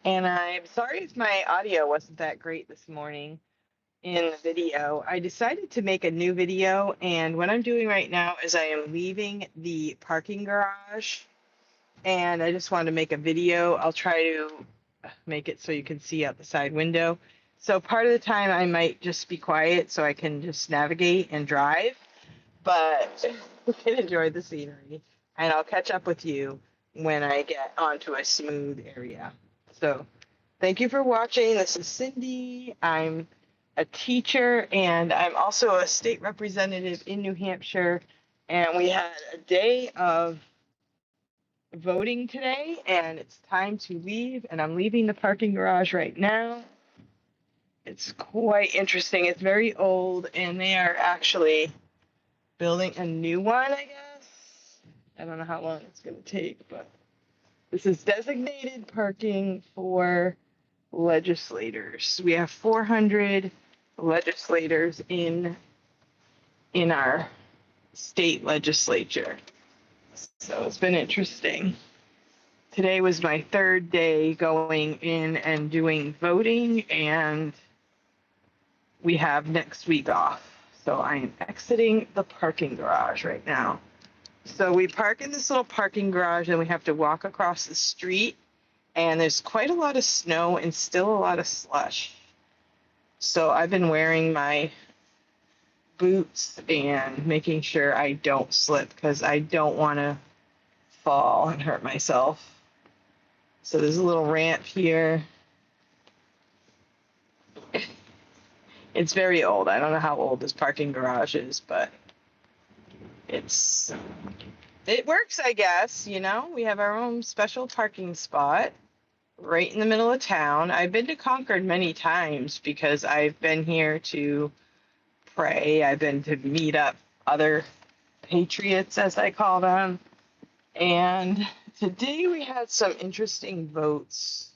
And I'm sorry if my audio wasn't that great this morning in the video. I decided to make a new video, and what I'm doing right now is I am leaving the parking garage, and I just wanted to make a video. I'll try to make it so you can see out the side window. So part of the time I might just be quiet so I can just navigate and drive, but we can enjoy the scenery, and I'll catch up with you when I get onto a smooth area. So thank you for watching. This is Cindy. I'm a teacher and I'm also a state representative in New Hampshire. And we had a day of voting today, and it's time to leave. And I'm leaving the parking garage right now. It's quite interesting. It's very old, and they are actually building a new one, I guess. I don't know how long it's going to take, but this is designated parking for legislators. We have 400 legislators in our state legislature. So it's been interesting. Today was my third day going in and doing voting, and we have next week off. So I am exiting the parking garage right now. So we park in this little parking garage and we have to walk across the street, and there's quite a lot of snow and still a lot of slush. So I've been wearing my boots and making sure I don't slip because I don't want to fall and hurt myself. So there's a little ramp here. It's very old. I don't know how old this parking garage is, but it works, I guess. You know, we have our own special parking spot right in the middle of town. I've been to Concord many times because I've been here to pray. I've been to meet up other patriots, as I call them. And today we had some interesting votes.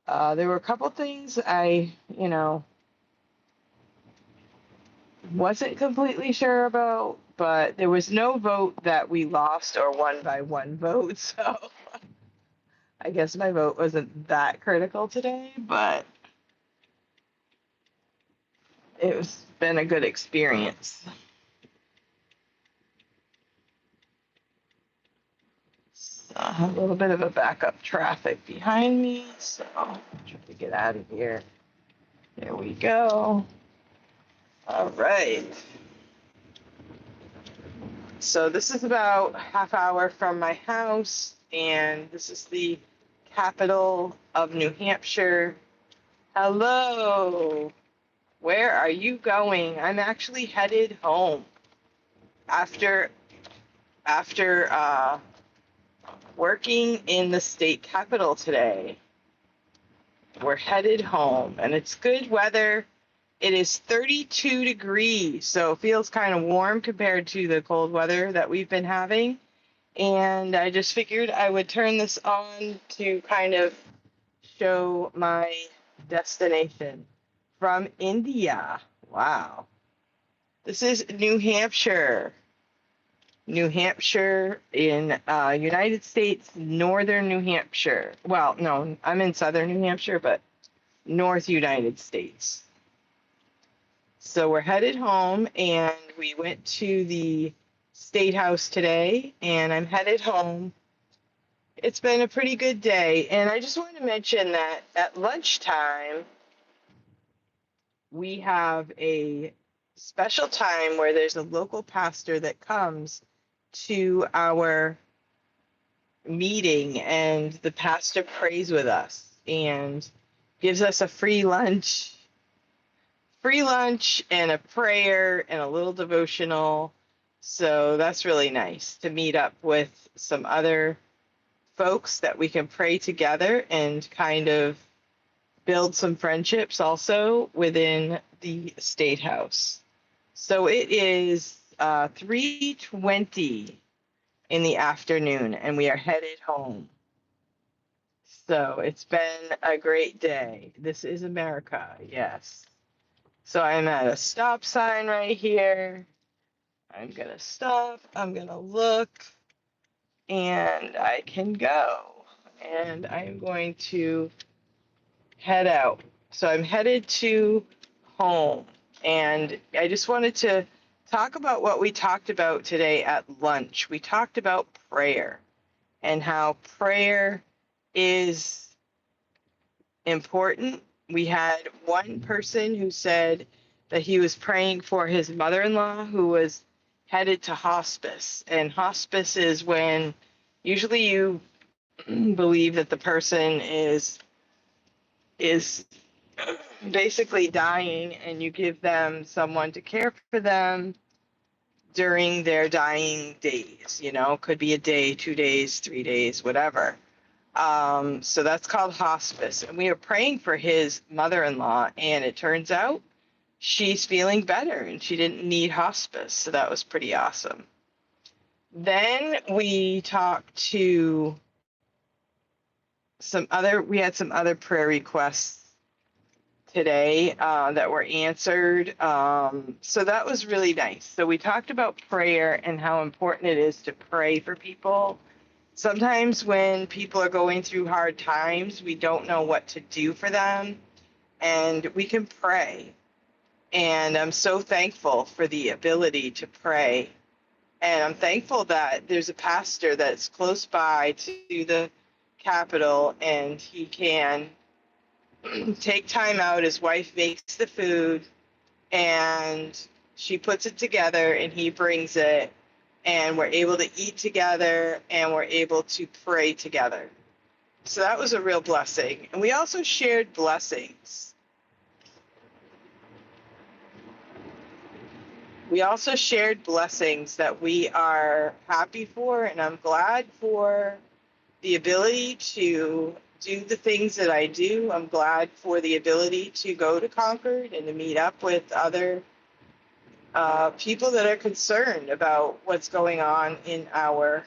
There were a couple things wasn't completely sure about, but there was no vote that we lost or won by one vote. So I guess my vote wasn't that critical today, but it's been a good experience. So I have a little bit of a backup traffic behind me, so I'm trying to get out of here. There we go. All right. So this is about a half hour from my house, and this is the capital of New Hampshire. Hello. Where are you going? I'm actually headed home after working in the state capitol today. We're headed home, and it's good weather. It is 32 degrees, so it feels kind of warm compared to the cold weather that we've been having. And I just figured I would turn this on to kind of show my destination from India. Wow. This is New Hampshire. New Hampshire in United States, northern New Hampshire. Well, no, I'm in southern New Hampshire, but North United States. So we're headed home, and we went to the statehouse today, and I'm headed home. It's been a pretty good day, and I just want to mention that at lunchtime, we have a special time where there's a local pastor that comes to our meeting, and the pastor prays with us and gives us a free lunch and a prayer and a little devotional. So that's really nice to meet up with some other folks that we can pray together and kind of build some friendships also within the state house. So it is 3:20 in the afternoon, and we are headed home. So it's been a great day. This is America, yes. So I'm at a stop sign right here. I'm gonna stop, I'm gonna look, and I can go. and I'm going to head out. So I'm headed to home, and I just wanted to talk about what we talked about today at lunch. We talked about prayer and how prayer is important. We had one person who said that he was praying for his mother-in-law who was headed to hospice. And hospice is when usually you believe that the person is basically dying and you give them someone to care for them during their dying days. Could be a day, 2 days, 3 days, whatever. So that's called hospice. And we were praying for his mother-in-law, and it turns out she's feeling better and she didn't need hospice. So that was pretty awesome. Then we talked to we had some other prayer requests today that were answered. So that was really nice. So we talked about prayer and how important it is to pray for people. Sometimes when people are going through hard times, we don't know what to do for them, and we can pray. And I'm so thankful for the ability to pray. And I'm thankful that there's a pastor that's close by to the Capitol, and he can take time out. His wife makes the food, and she puts it together, and he brings it, and we're able to eat together, and we're able to pray together. So that was a real blessing. And we also shared blessings. We also shared blessings that we are happy for, and I'm glad for the ability to do the things that I do. I'm glad for the ability to go to Concord and to meet up with other people that are concerned about what's going on in our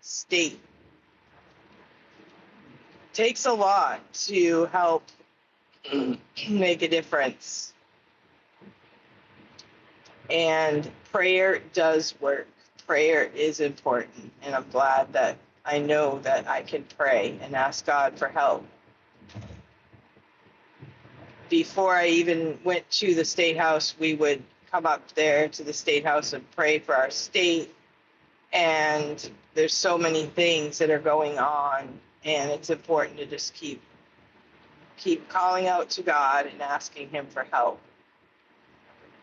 state. It takes a lot to help make a difference. And prayer does work. Prayer is important. And I'm glad that I know that I can pray and ask God for help. Before I even went to the State House, we would come up there to the State House and pray for our state. And there's so many things that are going on, and it's important to just keep calling out to God and asking him for help.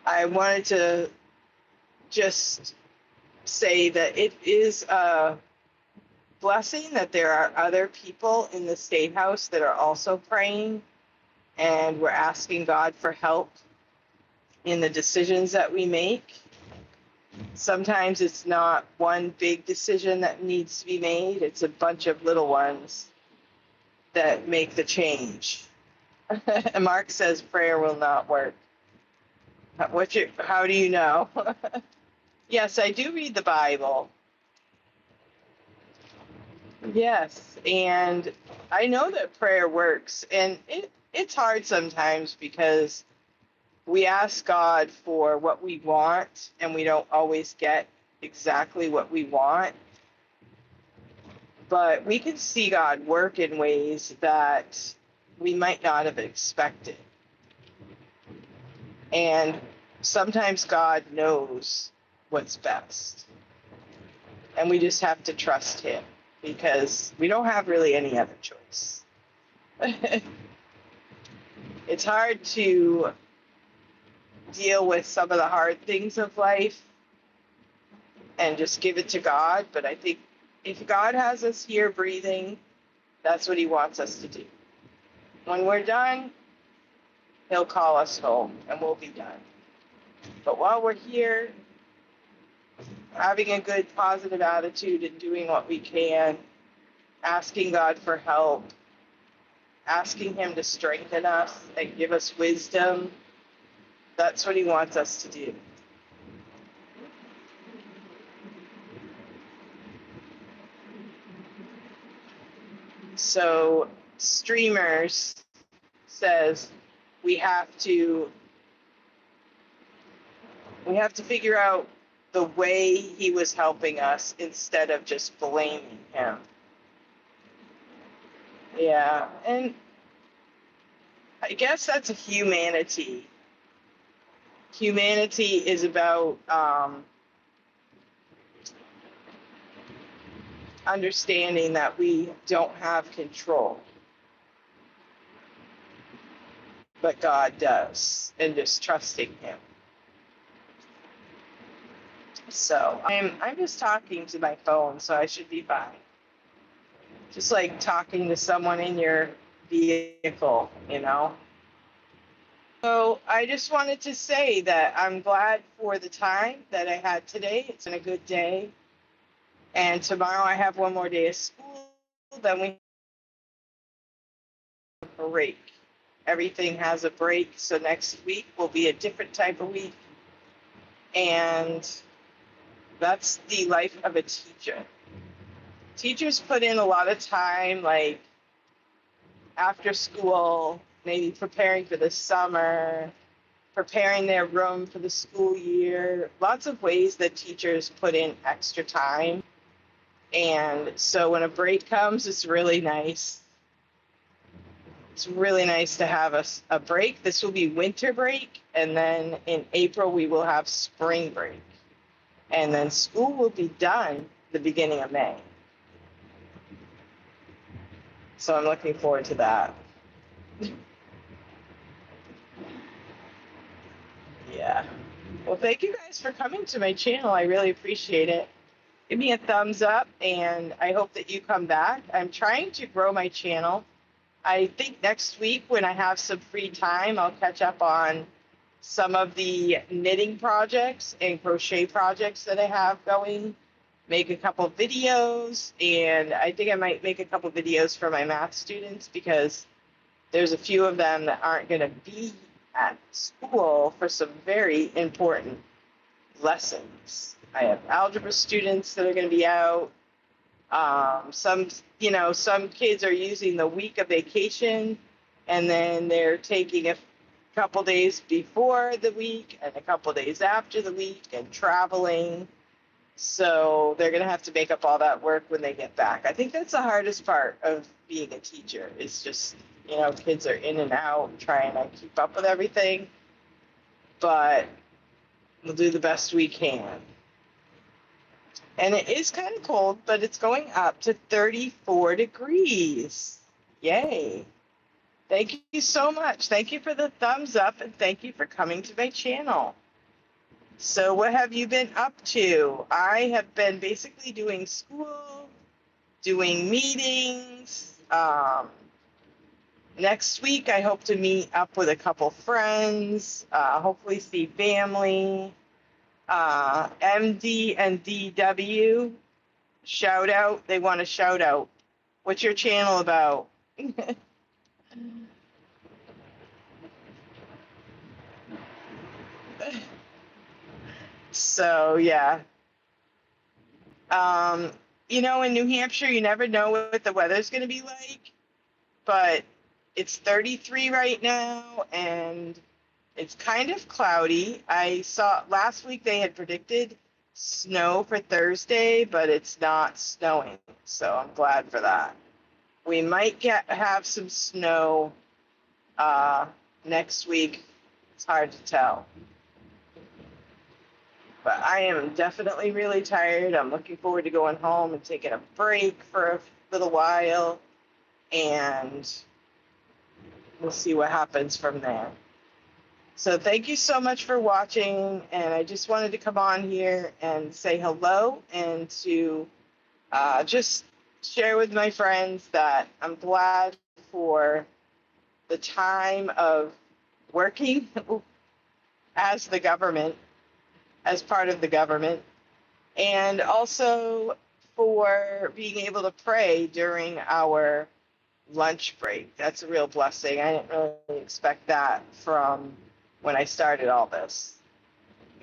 I wanted to just say that it is a blessing that there are other people in the State House that are also praying, and we're asking God for help in the decisions that we make. Sometimes it's not one big decision that needs to be made, it's a bunch of little ones that make the change. Mark says prayer will not work. How do you know? Yes, I do read the Bible. Yes, and I know that prayer works, and it's hard sometimes because we ask God for what we want, and we don't always get exactly what we want. But we can see God work in ways that we might not have expected. And sometimes God knows what's best. And we just have to trust him because we don't have really any other choice. It's hard to deal with some of the hard things of life and just give it to God. But I think if God has us here breathing, that's what he wants us to do. When we're done, he'll call us home and we'll be done. But while we're here, having a good positive attitude and doing what we can, asking God for help, asking him to strengthen us and give us wisdom, that's what he wants us to do. So Streamers says we have to figure out the way he was helping us instead of just blaming him. Yeah, and I guess that's a humanity. Humanity is about understanding that we don't have control, but God does, and just trusting Him. So I'm just talking to my phone, so I should be fine. Just like talking to someone in your vehicle, you know. So I just wanted to say that I'm glad for the time that I had today. It's been a good day. And tomorrow I have one more day of school. Then we have a break. Everything has a break. So next week will be a different type of week. And that's the life of a teacher. Teachers put in a lot of time, like after school, maybe preparing for the summer, preparing their room for the school year. Lots of ways that teachers put in extra time. And so when a break comes, it's really nice. It's really nice to have a break. This will be winter break. And then in April, we will have spring break. And then school will be done the beginning of May. So I'm looking forward to that. Yeah. Well, thank you guys for coming to my channel. I really appreciate it. Give me a thumbs up, and I hope that you come back. I'm trying to grow my channel. I think next week when I have some free time, I'll catch up on some of the knitting projects and crochet projects that I have going, make a couple videos, and I think I might make a couple videos for my math students because there's a few of them that aren't going to be at school for some very important lessons. I have algebra students that are going to be out. Some kids are using the week of vacation, and then they're taking a couple days before the week and a couple days after the week and traveling. So they're going to have to make up all that work when they get back. I think that's the hardest part of being a teacher. It's just, kids are in and out trying to keep up with everything. But we'll do the best we can. And it is kind of cold, but it's going up to 34 degrees. Yay. Thank you so much. Thank you for the thumbs up, and thank you for coming to my channel. So what have you been up to? I have been basically doing school, doing meetings. Next week, I hope to meet up with a couple friends, hopefully see family. MD and DW, shout out. They want a shout out. What's your channel about? So, yeah. In New Hampshire, you never know what the weather's going to be like, but it's 33 right now, and it's kind of cloudy. I saw last week they had predicted snow for Thursday, but it's not snowing, so I'm glad for that. We might have some snow next week. It's hard to tell. But I am definitely really tired. I'm looking forward to going home and taking a break for a little while, and we'll see what happens from there. So thank you so much for watching, and I just wanted to come on here and say hello and to just share with my friends that I'm glad for the time of working as the government, as part of the government, and also for being able to pray during our lunch break. That's a real blessing. I didn't really expect that from when I started all this.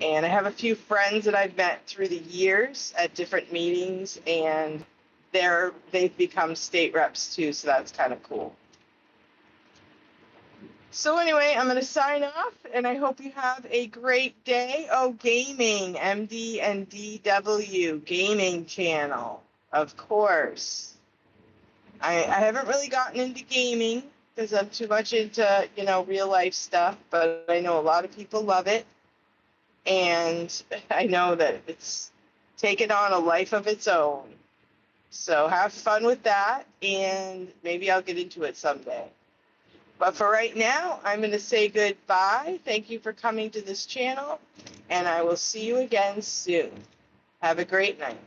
And I have a few friends that I've met through the years at different meetings, and they've become state reps too, so that's kind of cool. So anyway, I'm going to sign off, and I hope you have a great day. Oh, gaming, MD and DW, gaming channel, of course. I haven't really gotten into gaming because I'm too much into, real life stuff, but I know a lot of people love it. And I know that it's taken on a life of its own. So have fun with that, and maybe I'll get into it someday. But for right now, I'm going to say goodbye. Thank you for coming to this channel, and I will see you again soon. Have a great night.